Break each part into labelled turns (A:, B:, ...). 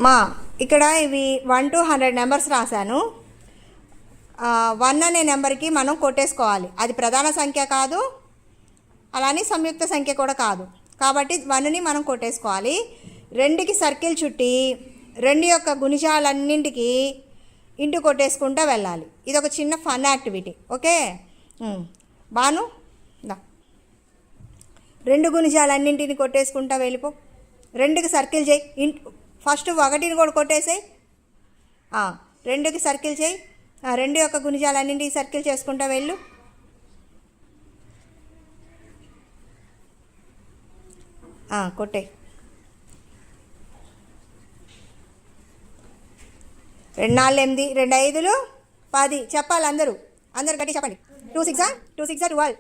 A: మా ఇక్కడ ఇవి 1 to 100 నెంబర్స్ రాశాను. 1 అనే నెంబర్కి మనం కొట్టేసుకోవాలి. అది ప్రధాన సంఖ్య కాదు, అలానే సంయుక్త సంఖ్య కూడా కాదు. కాబట్టి 1ని మనం కొట్టేసుకోవాలి. 2కి సర్కిల్ చుట్టి 2 యొక్క గుణిజాలన్నింటికి ఇంటూ కొట్టేసుకుంటూ వెళ్ళాలి. ఇది ఒక చిన్న ఫన్ యాక్టివిటీ. ఓకే బాను దా 2 గుణిజాలన్నింటిని కొట్టేసుకుంటూ వెళ్ళిపో. 2కి సర్కిల్ చేయి. ఫస్ట్ 1ని కూడా కొట్టేసేయి. 2కి సర్కిల్ చేయి. 2 యొక్క గుణిజాలన్నింటికి సర్కిల్ చేసుకుంటూ వెళ్ళు. కొట్టే 2 4 8 2 5 10 చెప్పాలి. అందరూ గట్టి చెప్పండి. 2 6 12.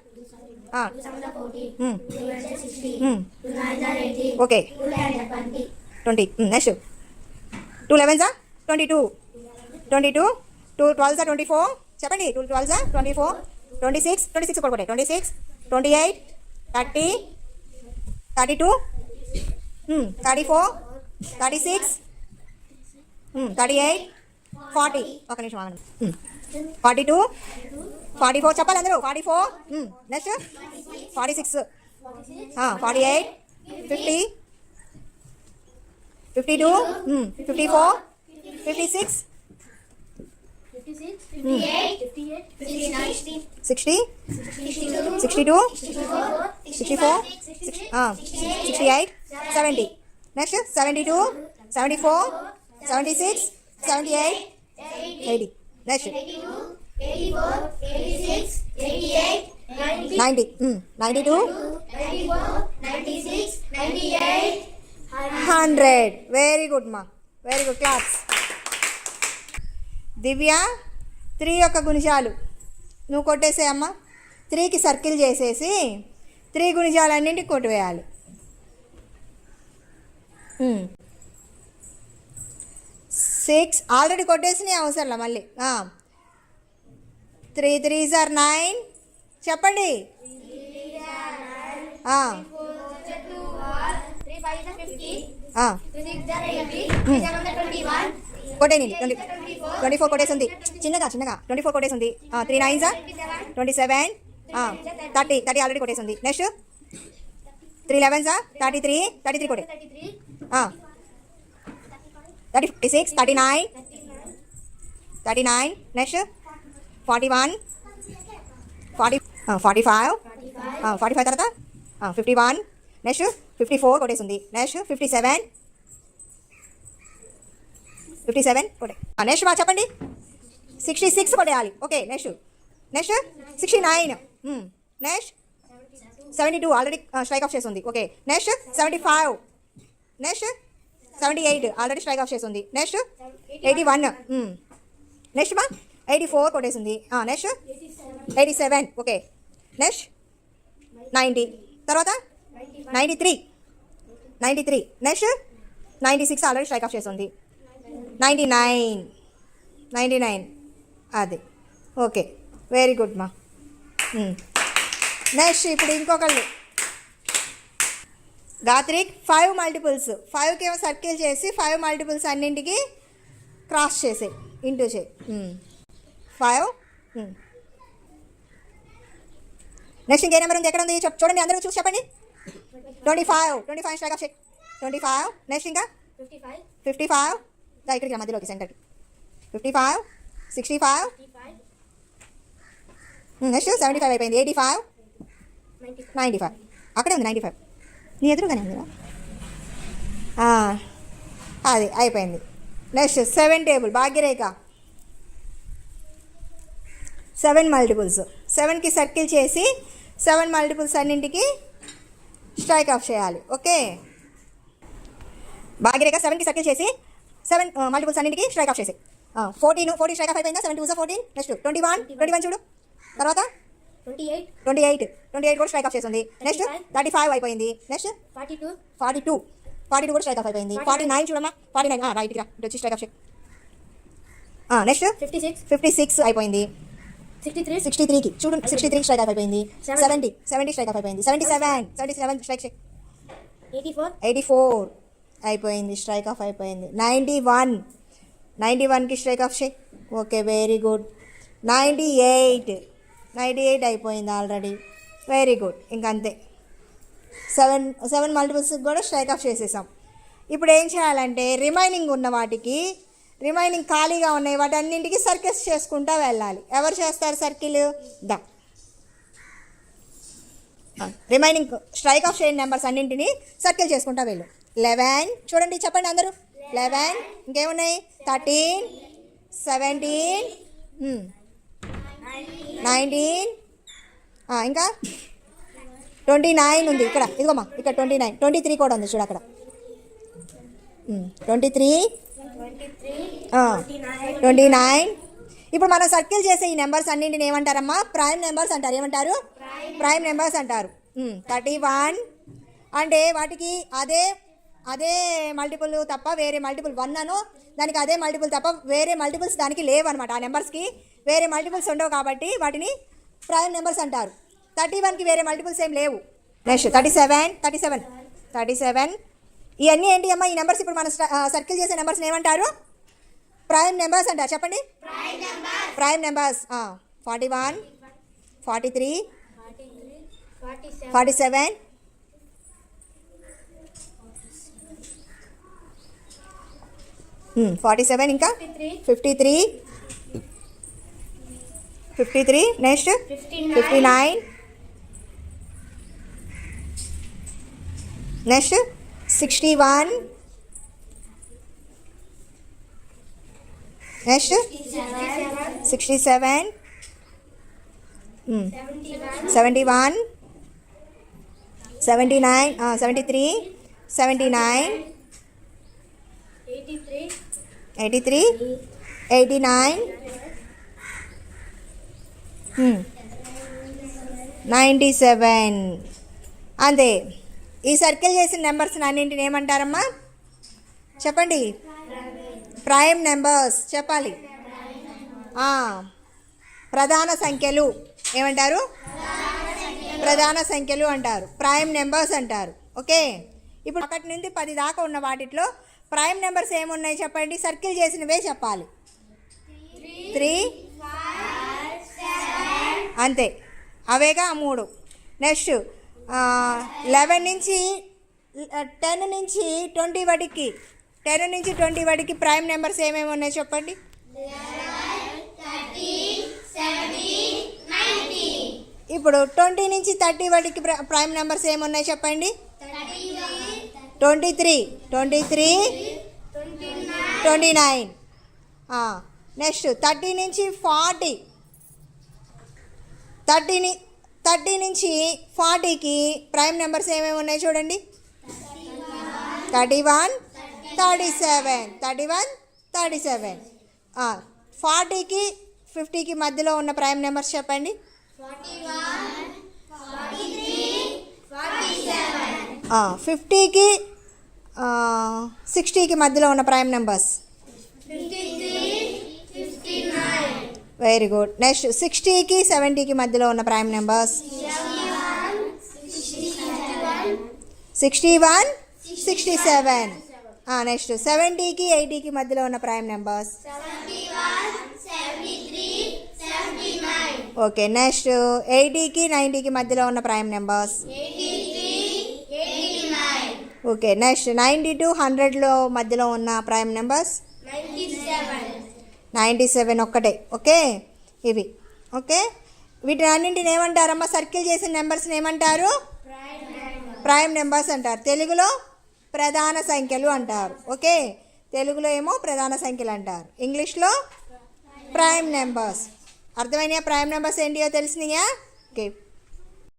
A: ఓకే 20. నెక్స్ట్ 2 11 22. 2 12 24. చెప్పండి. 2 12 24. 26 కూడా కొట్టే. 26 28 30 32 34 36 38 40. ఒక నిమిషం ఆగండి. 42 44 చెప్పాలి అందరూ. 44. Next 46 48 50 52 54 56 60 62 64 68 70. Next 72 74 76 78 80. Next 90 92 100. Very good మా, వెరీ గుడ్. క్లాస్. దివ్య 3 యొక్క గుణిజాలు నువ్వు కొట్టేసేయమ్మా. 3కి సర్కిల్ చేసేసి 3 గుణిజాలన్నింటికి కొట్టివేయాలి. 6 ఆల్రెడీ కొట్టేసినాయి, అవసరంలా మళ్ళీ. 3 3s are 9. చెప్పండి. 3 కొట్టేయండి. 24 కొట్టేసింది. చిన్నగా 24 కొట్టేసింది. 3 9s 27. 30 ఆల్రెడీ కొట్టేసింది. నెక్స్ట్ 3 11s 33 కొట్టే. 36 39. నెక్స్ట్ 41 45 తర్వాత 51. నెక్స్ట్ 54 కొట్టేసింది. నెక్స్ట్ 57 కొట్టే. నెక్స్ట్ మా చెప్పండి. 66 కొట్టేయాలి. Okay next 69. Next 72 already strike off చేస్తుంది. Okay next 75. Next 78 already strike off చేస్తుంది. నెక్స్ట్ 81. నెక్స్ట్ మా 84 కొట్టేసింది. నెక్స్ట్ 87. ఓకే నెక్స్ట్ 90 తర్వాత 93. నెక్స్ట్ 96 ఆల్రెడీ స్ట్రైక్ ఆఫ్ చేస్తుంది. 99. అది ఓకే వెరీ గుడ్ మా. నెక్స్ట్ ఇప్పుడు ఇంకొకళ్ళు గాత్రిక్ 5 మల్టిపుల్స్. 5కి ఏమో సర్కిల్ చేసి 5 మల్టిపుల్స్ అన్నింటికి క్రాస్ చేసే ఇంటూ చేయి. 5. నెక్స్ట్ ఇంకే నెంబర్ ఉంది? ఎక్కడ ఉంది చూడండి, అందరూ చూసి చెప్పండి. 25 స్ట్రైక్ ఆఫ్ చేయి. 25. నెక్స్ట్ ఇంకా 55. ఇక్కడికి మధ్యలోకి సెంటర్కి 55 65. నెక్స్ట్ 75 అయిపోయింది. 85 95. అక్కడే ఉంది 95. నీ ఎదురుగానే ఉంది. అది అయిపోయింది. నెక్స్ట్ 7 టేబుల్ భాగ్యరేఖ. 7 మల్టిపుల్స్. 7కి సర్కిల్ చేసి 7 మల్టిపుల్స్ అన్నింటికి స్ట్రైక్ ఆఫ్ చేయాలి. ఓకే భాగ్యరేఖ 7కి సర్కిల్ చేసి 7 మల్టిపుల్స్ అన్నింటికి స్ట్రైక్ ఆఫ్ చేసి 14 స్ట్రైక్ ఆఫ్ అయిపోయిందా? 7 2s 14. నెక్స్ట్ 21 చూడు. తర్వాత 28 కూడా స్ట్రైక్ ఆఫ్ చేస్తుంది. నెక్స్ట్ 35 అయిపోయింది. నెక్స్ట్ 42 కూడా స్ట్రైక్ ఆఫ్ అయిపోయింది. 49 చూడమ్మా. 49 రైట్ ఇటు వచ్చి స్ట్రైక్ ఆఫ్ చేయి. నెక్స్ట్ 56 అయిపోయింది. 63కి చూడు. 63 స్ట్రైక్ ఆఫ్ అయిపోయింది. 70 స్ట్రైక్ ఆఫ్ అయిపోయింది. 77 స్ట్రైక్ చేయి. 84 అయిపోయింది, స్ట్రైక్ ఆఫ్ అయిపోయింది. 91కి స్ట్రైక్ ఆఫ్ చేయి. Okay, very good. 98 అయిపోయింది ఆల్రెడీ. Very good. ఇంకంతే, 7 మల్టిపుల్స్కి కూడా స్ట్రైక్ ఆఫ్ చేసేసాం. ఇప్పుడు ఏం చేయాలంటే రిమైనింగ్ ఖాళీగా ఉన్నాయి వాటన్నింటికి సర్కిల్స్ చేసుకుంటూ వెళ్ళాలి. ఎవరు చేస్తారు సర్కిల్? రిమైనింగ్ స్ట్రైక్ ఆఫ్ చేయని నెంబర్స్ అన్నింటినీ సర్కిల్ చేసుకుంటూ వెళ్ళు. 11 చూడండి, చెప్పండి అందరూ. 11, ఇంకేమున్నాయి? 13, 17, 19, ఇంకా 29 ఉంది ఇక్కడ. ఇదిగోమ్మా, ఇక్కడ 29, 23 కూడా ఉంది చూడు అక్కడ. 23, 29. ఇప్పుడు మనం సర్కిల్ చేసే ఈ నెంబర్స్ అన్నింటిని ఏమంటారమ్మా? ప్రైమ్ నెంబర్స్ అంటారు. ఏమంటారు? ప్రైమ్ నెంబర్స్ అంటారు. 31 అంటే వాటికి అదే మల్టిపుల్ తప్ప వేరే మల్టిపుల్ 1 అను దానికి అదే మల్టిపుల్ తప్ప వేరే మల్టిపుల్స్ దానికి లేవు అనమాట. ఆ నెంబర్స్కి వేరే మల్టిపుల్స్ ఉండవు కాబట్టి వాటిని ప్రైమ్ నెంబర్స్ అంటారు. 31కి వేరే మల్టిపుల్స్ ఏం లేవు. నెక్స్ట్ 37. ఇవన్నీ ఏంటి అమ్మా? ఈ నెంబర్స్ ఇప్పుడు మనం సర్కిల్ చేసే నెంబర్స్ని ఏమంటారు? ప్రైమ్ నెంబర్స్ అంటారు. చెప్పండి, ప్రైమ్ నెంబర్స్. 41, 43, 47, 47, ఇంకా 53, నెక్స్ట్ 59, నెక్స్ట్ 61, నెక్స్ట్ 67, 71, 79, 73, 79, 83, 89, 97. అంతే. ఈ సర్కిల్ చేసిన నెంబర్స్ అన్నింటిని ఏమంటారమ్మా? చెప్పండి. ప్రైమ్ నెంబర్స్ చెప్పాలి. ప్రధాన సంఖ్యలు ఏమంటారు? ప్రధాన సంఖ్యలు అంటారు. ప్రైమ్ నెంబర్స్ అంటారు. ఓకే, ఇప్పుడు 1 నుండి 10 దాకా ఉన్న వాటిలో ప్రైమ్ నెంబర్స్ ఏమున్నాయి చెప్పండి? సర్కిల్ చేసినవే చెప్పాలి. 3, అంతే, అవేగా 3. నెక్స్ట్ 11 నుంచి 10 నుంచి 20 వరకు 10 నుంచి 20 వరకు ప్రైమ్ నెంబర్స్ ఏమేమి ఉన్నాయి చెప్పండి? 13, 17, 19. ఇప్పుడు 20 నుంచి 30 వరకు ప్రైమ్ నెంబర్స్ ఏమున్నాయి చెప్పండి? 23, 29. నెక్స్ట్ 30 నుంచి 40, 30 నుంచి 40కి ప్రైమ్ నెంబర్స్ ఏమేమి ఉన్నాయి చూడండి? 31, 37. 40కి 50కి మధ్యలో ఉన్న ప్రైమ్ నెంబర్స్ చెప్పండి? 50కి 60కి మధ్యలో ఉన్న prime numbers? Very good. Next 60కి 70కి మధ్యలో ఉన్న ప్రైమ్ నెంబర్స్? 61, 67. నెక్స్ట్ 70కి 80కి మధ్యలో ఉన్న ప్రైమ్ నెంబర్స్? ఓకే. నెక్స్ట్ 80కి 90కి మధ్యలో ఉన్న prime numbers? Okay. Next 90 to 100లో మధ్యలో ఉన్న ప్రైమ్ నెంబర్స్? 97 ఒక్కటే. ఓకే, ఇవి. ఓకే, వీటిని అన్నింటిని ఏమంటారమ్మా? సర్కిల్ చేసిన నెంబర్స్ని ఏమంటారు? ప్రైమ్ నెంబర్స్ అంటారు. తెలుగులో ప్రధాన సంఖ్యలు అంటారు. ఓకే, తెలుగులో ఏమో ప్రధాన సంఖ్యలు అంటారు, ఇంగ్లీష్లో ప్రైమ్ నెంబర్స్. అర్థమైనాయా? ప్రైమ్ నెంబర్స్ ఏంటియో తెలిసినాయా? ఓకే.